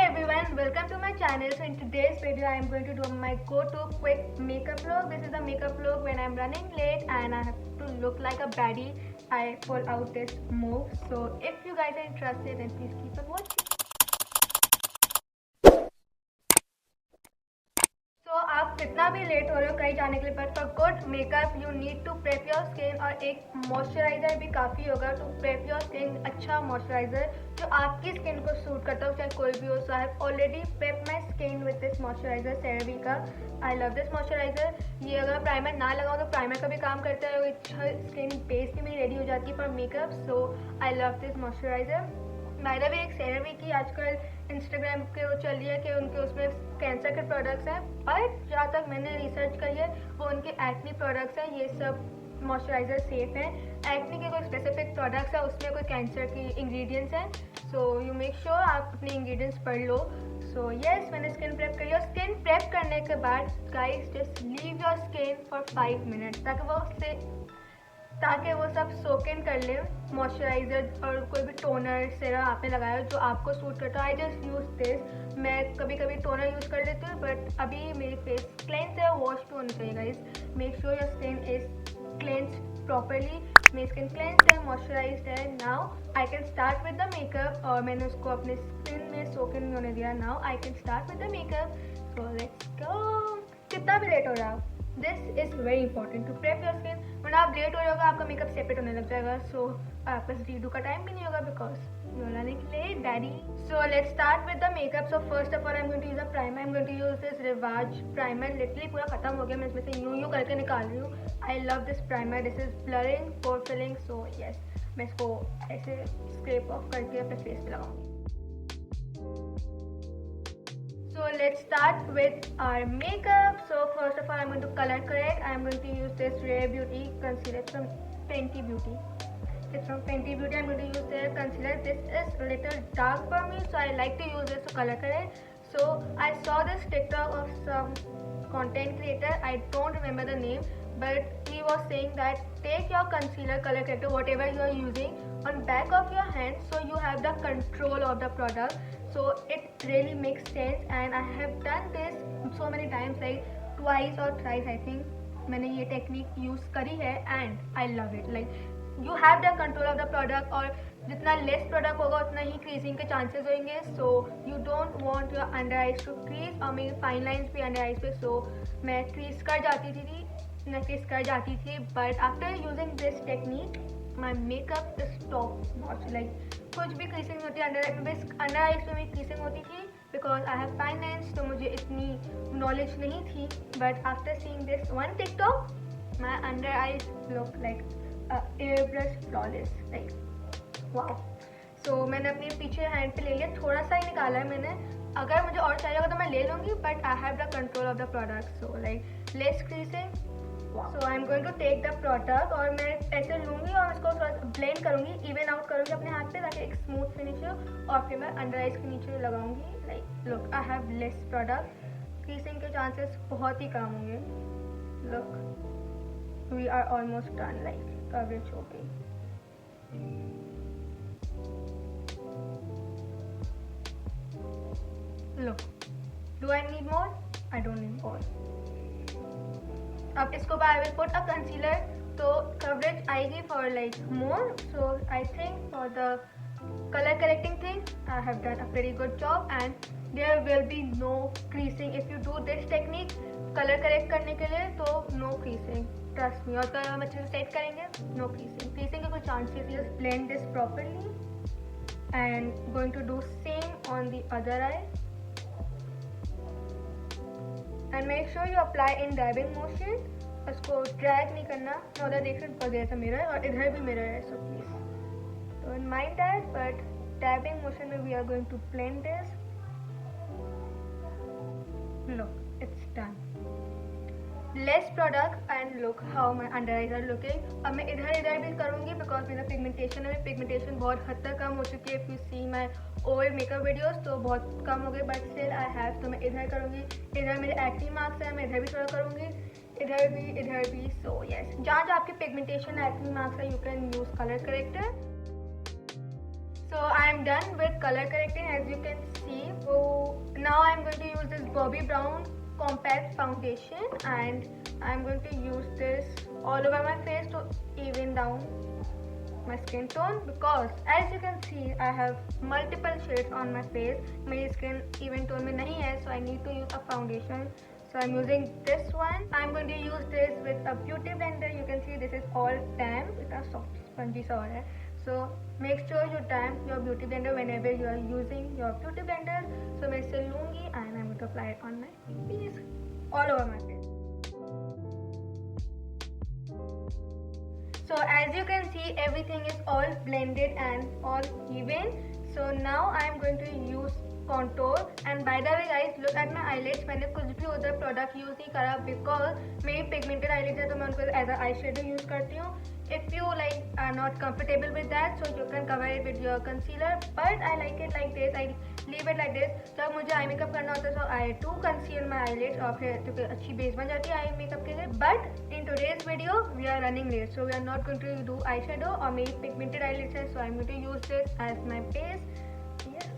everyone, welcome to my channel. So in today's video I am going to do my go-to quick makeup look. This is the makeup look when I am running late and I have to look like a baddie. I pull out this move. So if you guys are interested then please keep on watching. तो आप कितना भी late हो रहे हो कहीं जाने के लिए, but for good makeup you need to prep your skin, और एक मॉइस्चराइजर भी काफ़ी होगा टू प्रेप योर स्किन. अच्छा मॉइस्चराइजर जो आपकी स्किन को सूट करता हो, चाहे कोई भी हो. So I have already prep my skin with this moisturiser CeraVe का. I love this moisturiser. ये अगर प्राइमर ना लगाओ तो प्राइमर का भी काम करता है. अच्छा स्किन बेस भी मेरी रेडी हो जाती है for makeup. So I love this moisturiser. By the way एक सेरेवी की आजकल इंस्टाग्राम के वो चल रही है कि उनके उसमें कैंसर के प्रोडक्ट्स हैं, बट जहाँ तक मैंने रिसर्च करी है वो उनके एक्ने प्रोडक्ट्स हैं. ये सब मॉइस्चराइजर सेफ हैं. एक्ने के कोई स्पेसिफिक प्रोडक्ट्स है उसमें कोई कैंसर की इंग्रेडिएंट्स हैं. सो यू मेक श्योर आप अपने इंग्रेडिएंट्स पढ़ लो. सो येस, मैंने स्किन प्रेप करी और स्किन प्रेप करने के बाद guys just leave your skin for 5 minutes ताकि वो सब सोक इन कर ले मॉइस्चराइज़र और कोई भी टोनर सीरम आपने लगाया जो आपको सूट करता है. I just use this. मैं कभी कभी टोनर यूज़ कर लेती हूँ, बट अभी मेरी फेस क्लेंस है, वॉश भी होनी चाहिए guys. Make sure your skin is cleanse properly. मेरी स्किन क्लेंस है, मॉइस्चराइज्ड है. Now I can start with the makeup, और मैंने उसको अपने स्किन में सोक इन होने दिया. Now I can start with the makeup. So let's go. कितना भी लेट हो रहा हो, this is very important to prep your skin. वरना आप लेट हो जाओगे आपका मेकअप सेपरेट होने लग जाएगा. सो आपके पास रीडू का टाइम भी नहीं होगा because you are running late daddy. So let's start with the makeup. So first of all I am going to use a primer. I am going to use this Rivaj primer. Literally पूरा खत्म हो गया, मैं इसमें से यूँ करके निकाल रही हूँ. I love this primer. This is blurring pore filling. So yes, मैं इसको ऐसे स्क्रैप ऑफ करके अपने फेस पे लगाऊंगी. So let's start with our makeup. So first of all, I'm going to color correct. I'm going to use this Rare Beauty concealer from Fenty Beauty. It's from Fenty Beauty. I'm going to use their concealer. This is a little dark for me, so I like to use this to color correct. So I saw this TikTok of some content creator. I don't remember the name, but he was saying that take your concealer color corrector, whatever you are using, on back of your hand, so you have the control of the product. So it really makes sense, and I have done this so many times, like twice or thrice I think मैंने ये technique use करी है and I love it. Like you have the control of the product, और जितना less product होगा उतना ही kriging के chances होंगे. So you don't want your under eyes to crease, और मेरी फाइन लाइन्स भी अंडर आइज पे. सो मैं क्रीज कर जाती थी, but after using this technique my makeup is top notch. Like कुछ भी क्रीसिंग होती है अंडर आइज पे मेरी क्रीसिंग होती थी because I have fine lines, तो मुझे इतनी नॉलेज नहीं थी. But after seeing this one TikTok my under eyes look like air brush flawless. Like wow. So मैंने अपनी पीछे हैंड पे ले लिया, थोड़ा सा ही निकाला है मैंने. अगर मुझे और चाहिए होगा तो मैं ले लूँगी, but I have the control of the product. So like less creasing. So I am going to take the product, और मैं ऐसे लूँगी और उसको थोड़ा सा ब्लेंड करूँगी, इवन आउट करूँगी अपने हाथ पे ताकि एक स्मूथ फिनिश हो, और फिर मैं अंडर आइज के नीचे लगाऊँगी. Like look, I have less product. Creasing के चांसेस बहुत ही कम होंगे. Look, we are almost done. Like coverage हो गई. Look, do I need more? I don't need more. अब इसको I will put a concealer, तो कवरेज आएगी for like more. So I think for the colour correcting thing I have done a very good job, and there will be no creasing if you do this technique. Colour correct करने के लिए तो no creasing, trust me. और colour हम अच्छे से set करेंगे, no creasing. Creasing के कोई chances. Just blend this properly and going to do same on the other eye. And make sure you apply in dabbing motion. उसको drag नहीं करना. उधर देख सकते हो जैसा मिरर, और इधर भी मिरर है. So please don't mind that, but dabbing motion में we are going to blend this. Look, it's done. Less product and look how my under eyes are looking. अब मैं इधर भी करूँगी बिकॉज मेरा पिगमेंटेशन है. पिगमेंटेशन बहुत हद तक कम हो चुकी है. If you see my old makeup videos तो बहुत कम हो गए, बट स्टिल आई हैव. तो मैं इधर करूँगी. इधर मेरे एक्ने मार्क्स है, मैं इधर भी थोड़ा करूँगी. इधर भी. सो येस, जहाँ आपके पिगमेंटेशन एक्ने मार्क्स है you can use colour corrector. So I am done with color correcting. I as you can see, so now I'm going to use this Bobbi Brown compact foundation, and I'm going to use this all over my face to even down my skin tone, because as you can see I have multiple shades on my face. My skin even tone में नहीं है, so I need to use a foundation. So I'm using this one. I'm going to use this with a beauty blender. You can see this is all damp, इतना soft spongy सा हो रहा है. So make sure you damp your beauty blender whenever you are using your beauty blender. So मैं इसे लूँगी and I'm going to apply it on my face, all over my face. So as you can see, everything is all blended and all even. So now I am going to use contour, and by the way guys, look at my eyelids. मैंने कुछ भी उधर product use नहीं करा, because मेरी pigmented eyelids है तो मैं उनको as a eye shadow use करती हूँ. If you like are not comfortable with that, so you can cover it with your concealer, but I like it like this. I leave it like this. जब मुझे eye makeup करना होता है so I do conceal my eyelids, और फिर क्योंकि अच्छी base बन जाती है आई मेकअप के लिए. But in today's video we are running late, so we are not going to do eyeshadow, और मेरी pigmented eyelids है, so I'm going to use this as my base. Yes,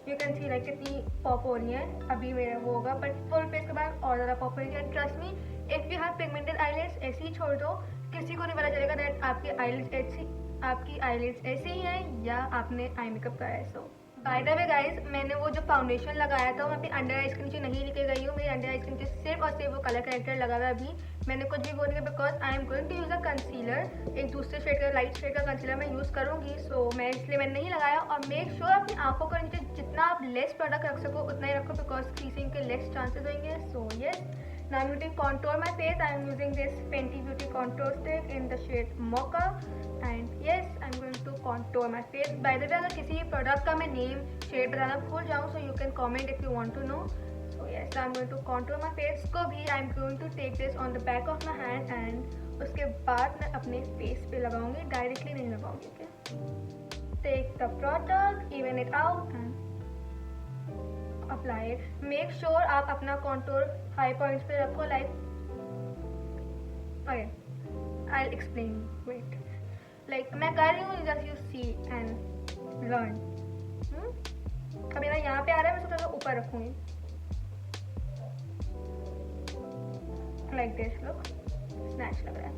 you can see like कितनी pop हो रही है. अभी मेरा वो होगा, but full face के बाद और ज़्यादा पॉप हो रही है. Trust me, if you have pigmented eyelids, ऐसे ही छोड़ दो, किसी को नहीं पता चलेगा दैट आपकी आईलिड्स ऐसी ही है या आपने आई मेकअप करा है. सो बाय द वे गाइस, मैंने वो जो फाउंडेशन लगाया था वो मैं अपनी अंडर आइज के नीचे नहीं लेके गई हूँ. मेरी अंडर आइज के नीचे सिर्फ और सिर्फ वो कलर करेक्टर लगा हुआ है. अभी मैंने कुछ भी बोल दिया, because I am going to use a concealer. एक दूसरे शेड का लाइट शेड का कंसीलर मैं यूज़ करूँगी, सो मैं इसलिए मैंने नहीं लगाया. और मेक श्योर अपनी आंखों के नीचे जितना आप लेस प्रोडक्ट रख सको उतना ही रखो, बिकॉज क्रीजिंग के लेस चांसेस होंगे. So yes, now I'm going to contour my face. I'm using this Fenty Beauty contour stick in the shade Mocha, and yes, I'm going to contour my face. By the way, अगर किसी भी product का मैं name shade बताना भूल जाऊँ, so you can comment if you want to know. So yes, I'm going to contour my face. को भी I'm going to take this on the back of my hand, and उसके बाद मैं अपने face पे लगाऊंगी, डायरेक्टली नहीं लगाऊंगी. Okay, take the product, even it out and apply it. Make sure आप अपना contour high points पे रखो. Like okay, I'll explain. Wait, like मैं कर रही हूँ, just you see and learn. अभी ना यहाँ पे आ रहा है, मैं सोचा था ऊपर रखूँगी. Like this, look, snatch लग रहा है.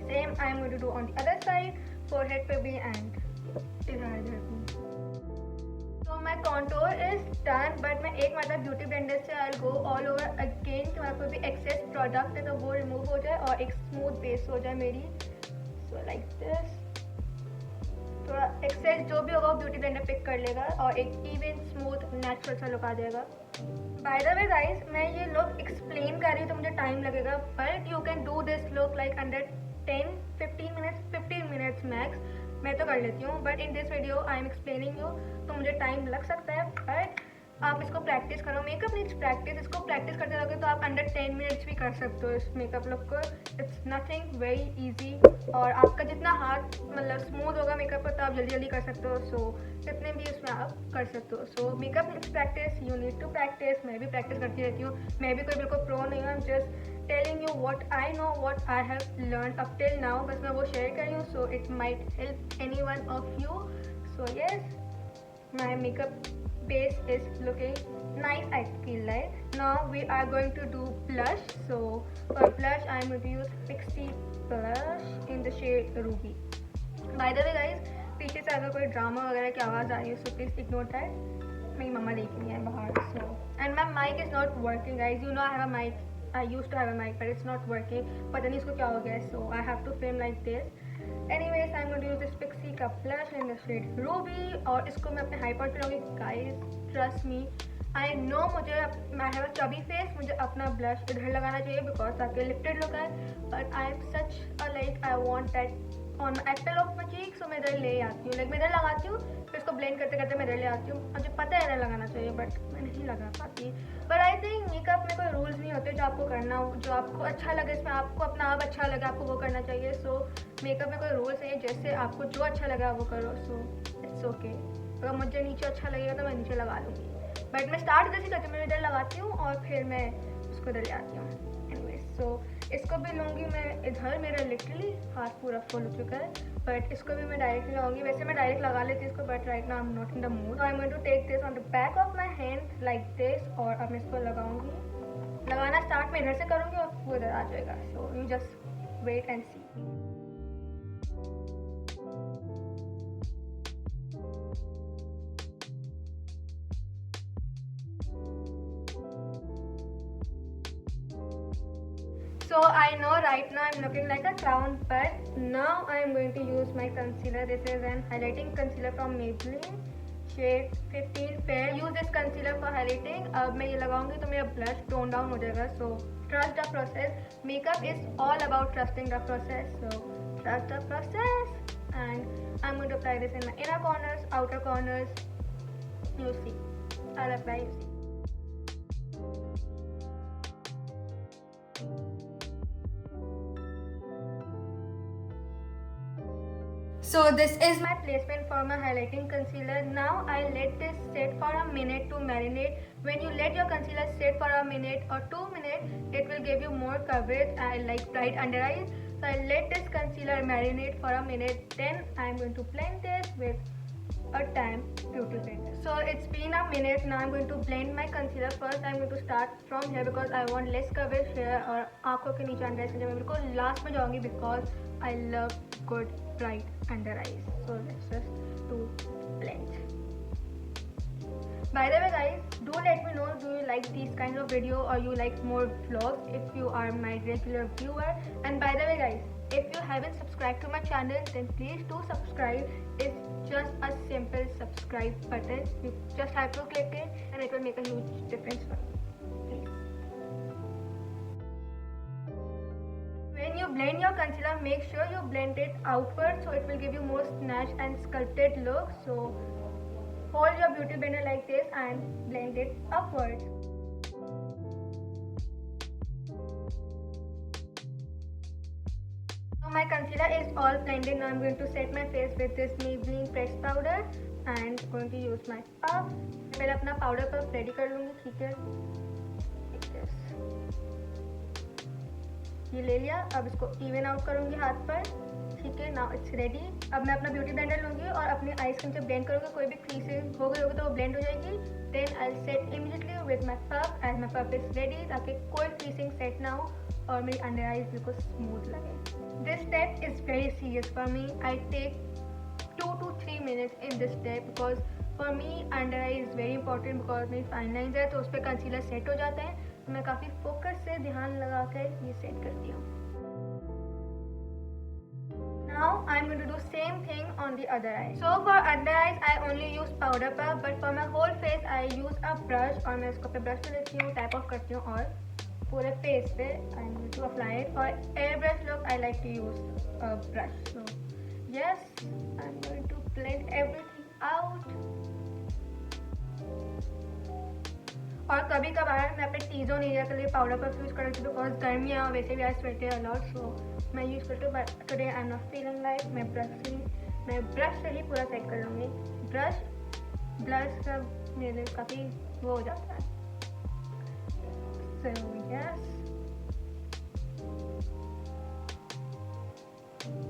Same I'm going to do on the other side. forehead पे भी and इधर भी. So my contour is done, but मैं एक मतलब ब्यूटी ब्लेंडर से I'll go all over again कि वहाँ पे भी excess product है तो वो remove हो जाए और एक smooth base हो जाए मेरी. So like this. थोड़ा excess जो भी होगा वो ब्यूटी ब्लेंडर पिक कर लेगा और एक even smooth natural सा लुक आ जाएगा. By the way guys, मैं ये look explain कर रही हूँ तो मुझे time लगेगा, but you can do this look like under 15 minutes max. मैं तो कर लेती हूँ, but in this video I am explaining you, तो मुझे टाइम लग सकता है. बट आप इसको प्रैक्टिस करो. Makeup needs practice. इसको प्रैक्टिस करते रहोगे तो आप अंडर 10 मिनट्स भी कर सकते हो इस मेकअप लुक को. इट्स नथिंग वेरी इजी, और आपका जितना हाथ मतलब स्मूथ होगा मेकअप पर तो आप जल्दी जल्दी कर सकते हो. सो जितने भी उसमें आप कर सकते हो. So makeup needs practice. You need to practice. मैं भी प्रैक्टिस करती रहती हूँ. मैं भी कोई बिल्कुल प्रो नहीं हूँ. I am just telling you what I know, what I have learn up till now. बस मैं वो शेयर कर रही हूँ. So it might help any one of you. So yes, my makeup base is looking nice, I feel like. Now we are going to do blush. So for blush I am going to use Pixi blush in the shade Ruby. By the way guys, पीछे से अगर कोई drama वगैरह की आवाज़ आ रही है so please ignore that. मेरी मम्मा देख रही है बाहर. So and my mic is not working guys. You know I have a mic. I used to have a mic but it's not working. पता नहीं इसको क्या हो गया. So I have to film like this. Anyways, I'm going to use this Pixi का blush in the shade Ruby, और इसको मैं अपने हाई पॉइंट पे लूँगी. Guys, trust me, I know मुझे I have a chubby face, मुझे अपना blush इधर लगाना चाहिए because ताकि lifted look आए. But I am such a like I want that on my apple of my cheek, so मैं इधर ले आती हूँ. Like मैं इधर लगाती हूँ, फिर इसको blend करते करते मैं इधर ले आती हूँ. मुझे पता है इधर लगाना चाहिए but मैं नहीं लगा पाती. But I think मेकअप में कोई रूल्स नहीं होते. जो आपको करना हो, जो आपको अच्छा लगे, इसमें आपको अपना आप अच्छा लगे, आपको वो करना चाहिए. सो मेकअप में कोई रूल्स नहीं है. जैसे आपको जो अच्छा लगा वो करो. So it's okay. अगर मुझे नीचे अच्छा लगेगा तो मैं नीचे लगा लूँगी. बट मैं स्टार्ट इधर से करती हूँ. मैं इधर लगाती हूँ और फिर मैं उसको इधर ले आती हूँ. एनीवेज सो इसको भी लूँगी मैं इधर, मेरा लिटरली हाथ पूरा फुल हो चुका है, बट इसको भी मैं डायरेक्ट लगाऊंगी। वैसे मैं डायरेक्ट लगा लेती हूँ इसको, but right now I am not in the mood. I am going to take this on the back of my hand like this, और अब मैं इसको लगाऊंगी। लगाना स्टार्ट मैं इधर से करूँगी और वो इधर आ जाएगा। So you just wait and see. So I know right now I'm looking like a clown, but now I am going to use my concealer. This is an highlighting concealer from Maybelline, shade 15 Fair. Use this concealer for highlighting. अब मैं ये लगाऊंगी तो मेरा blush tone down हो जाएगा. So trust the process. Makeup is all about trusting the process. So trust the process, and I'm going to apply this in my inner corners, outer corners. You see, I'll apply. You see. So this is my placement for my highlighting concealer. Now I let this sit for a minute to marinate. When you let your concealer sit for a minute or 2 minutes, it will give you more coverage. I like bright under eyes. So I let this concealer marinate for a minute. Then I am going to blend this with a Time Beauty blender. So it's been a minute. Now I'm going to blend my concealer. First I'm going to start from here because I want less coverage here, और आँखों के नीचे under eyes, मैं बिल्कुल last में जाऊँगी because I love good bright under eyes. So let's just do blend. By the way guys, do let me know, do you like these kinds of video or you like more vlogs if you are my regular viewer. And by the way guys, if you haven't subscribed to my channel, then please do subscribe. It's just a simple subscribe button. You just have to click it and it will make a huge difference for me. Please. When you blend your concealer, make sure you blend it outward so it will give you more snatched and sculpted look. So hold your beauty blender like this and blend it upward. So my concealer is all blended. Now I'm going to set my face with this Maybelline pressed powder and going to use my puff. पहले अपना powder puff ready कर लूँगी, ठीक है? Like this. ये ले लिया, अब इसको इवन आउट करूँगी हाथ पर, ठीक है? Now it's ready. अब मैं अपना ब्यूटी ब्लेंडर लूँगी और अपनी आइज के नीचे ब्लेंड करूँगी. कोई भी क्रीजिंग हो गई होगी तो वो ब्लेंड हो जाएगी. Then I set immediately with my puff and my puff is ready, ताकि कोई क्रीजिंग सेट ना हो और मेरी अंडर आइज बिल्कुल स्मूथ लगे. This step is very serious for me. I take 2 to 3 minutes in this step because for me under eye is very important because मेरी fine lines है तो उस पर कंसीलर सेट हो जाता है. तो मैं काफ़ी फोकस से ध्यान लगा कर ये सेट करती हूँ. Now I'm going to do same thing on the other eye. So for under eyes I only use powder puff, but for my whole face I use a brush. और मैं इसको पे ब्रश पे लेती हूँ, tap of करती हूँ और पूरे फेस पे I'm going to apply it. For airbrush look I like to use a brush. So yes, I'm going to blend everything out. और कभी कभार मैं अपने टी जोन एरिया के लिए पाउडर पफ यूज़ करती हूँ बिकॉज गर्मियाँ वैसे भी आई स्वेट अलॉट, सो मैं यूज़ करती हूँ. But today I am not feeling like. मैं ब्रश से ही पूरा सेट कर लूँगी. ब्लश सब मेरे लिए काफ़ी वो हो जाता है. So yes.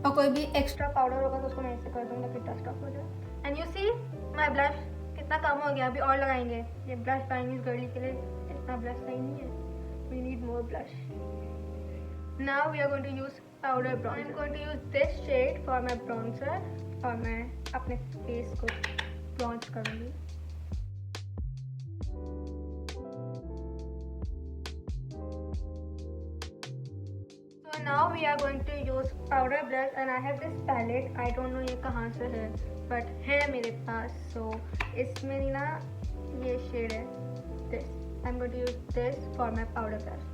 और कोई भी एक्स्ट्रा पाउडर होगा तो उसको मैं ऐसे कर दूँगा कि डस्ट ऑफ हो जाए. And you see my blush कितना कम हो गया. अभी और लगाएंगे. ये ब्लश चाइनीज गर्ली के लिए इतना ब्लश सही नहीं है. We need more blush. Now we are going to use powder brown. I am going to use this shade for my bronzer और मैं अपने फेस को ब्राउन्स करूँगी. So now we are going to use powder brush and I have this palette. I don't know ये कहाँ से है but है मेरे पास. So इसमें ना ये शेड है this. I'm going to use this for my powder brush.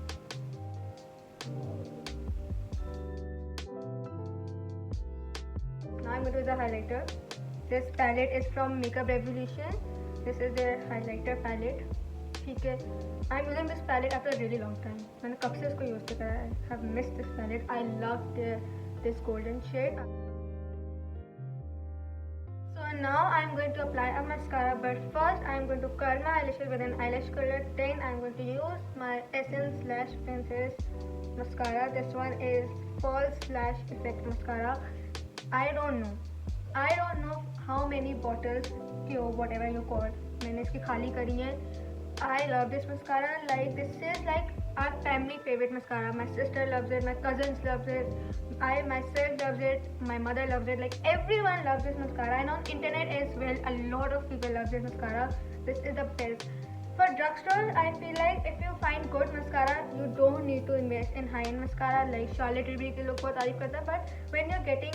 Now I'm going to use a highlighter. This palette is from Makeup Revolution. This is their highlighter palette. ठीक है. I'm using this palette after a really long time. मैंने कब से इसको use किया है. I have missed this palette. I love this golden shade. So now I'm going to apply a mascara, but first I'm going to curl my eyelashes with an eyelash curler. Then I'm going to use my Essence Lash Princess mascara. This one is false lash effect mascara. I don't know how many bottles or whatever you call मैंने इसकी खाली करी है. I love this mascara. Like, this is like our family favorite mascara. My sister loves it, my cousins loves it, I myself loves it, my mother loves it. Like, everyone loves this mascara, and on internet as well a lot of people love this mascara. This is the best. For drugstore, I feel like if you find good mascara, you don't need to invest in high-end mascara. Like Charlotte Tilbury के लोग बहुत तारीफ करते हैं, but when you're getting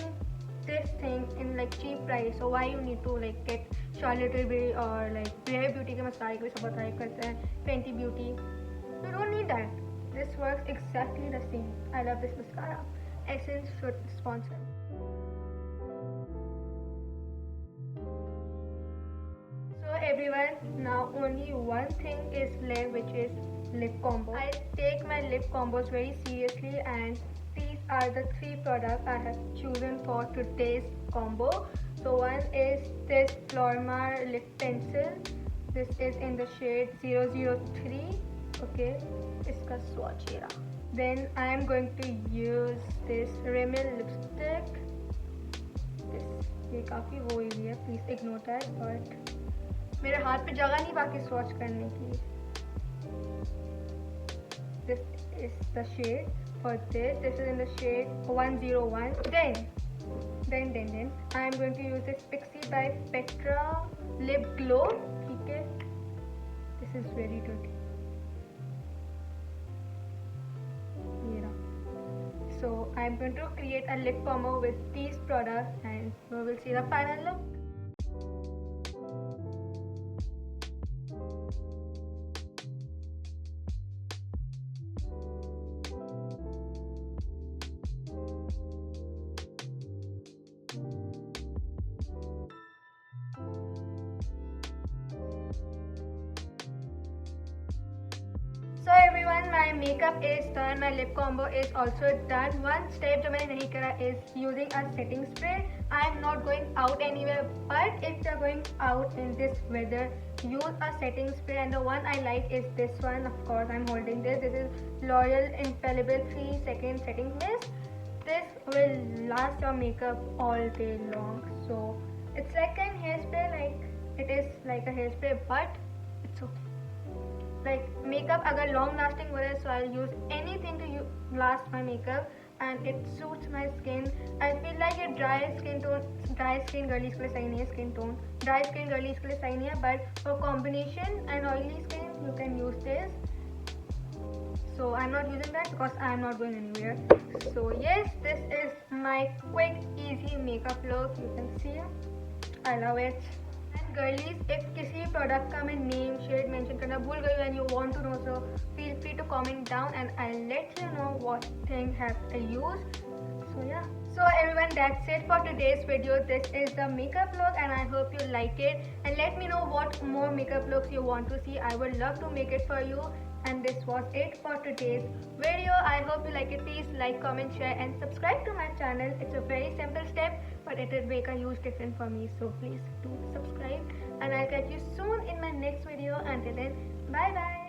this thing in like cheap price, so why you need to like get Charlotte Tilbury or like Rare Beauty के mascara के भी सब बहुत तारीफ करते हैं, Fenty Beauty. You don't need that. This works exactly the same. I love this mascara. Essence should sponsor. So everyone, now only one thing is left, which is lip combo. I take my lip combos very seriously, and these are the 3 products I have chosen for today's combo. So one is this Flormar lip pencil. This is in the shade 003. Okay, iska swatch here. Then I am going to use this Rimmel lipstick. ये काफ़ी वो ही है, please ignore that. But मेरे हाथ पे जगह नहीं बाकी swatch करने की. This is the shade for this. This is in the shade 101. Then I am going to use this Pixi by Petra lip glow. Okay, this is very good. So I am going to create a lip combo with these products, and we will see the final look. So everyone, my makeup is done, my lip combo is also done. One step जो मैंने नहीं करा is using a setting spray. I am not going out anywhere, but if you are going out in this weather, use a setting spray, and the one I like is this one. Of course, I'm holding this. This is L'Oreal Infallible 3-second setting mist. This will last your makeup all day long. So it's like a hairspray, like it is like a hairspray, but it's okay. Like makeup अगर long lasting हो रहा है, so I'll use anything to last my makeup, and it suits my skin. I feel like ये dry skin girlies के लिए सही नहीं है, skin tone dry skin girlies के लिए सही नहीं है, but for combination and oily skin you can use this. So I'm not using that because I'm not going anywhere. So yes, this is my quick easy makeup look. You can see it. I love it. Girlies, if किसी product का मैं name shade mention करना भूल गई and you want to know, so feel free to comment down and I'll let you know what thing have I used. So yeah. So everyone, that's it for today's video. This is the makeup look, and I hope you like it. And let me know what more makeup looks you want to see. I would love to make it for you. And this was it for today's video. I hope you like it. Please like, comment, share and subscribe to my channel. It's a very simple step, but it will make a huge difference for me. So please do subscribe, and I'll catch you soon in my next video. Until then, bye bye.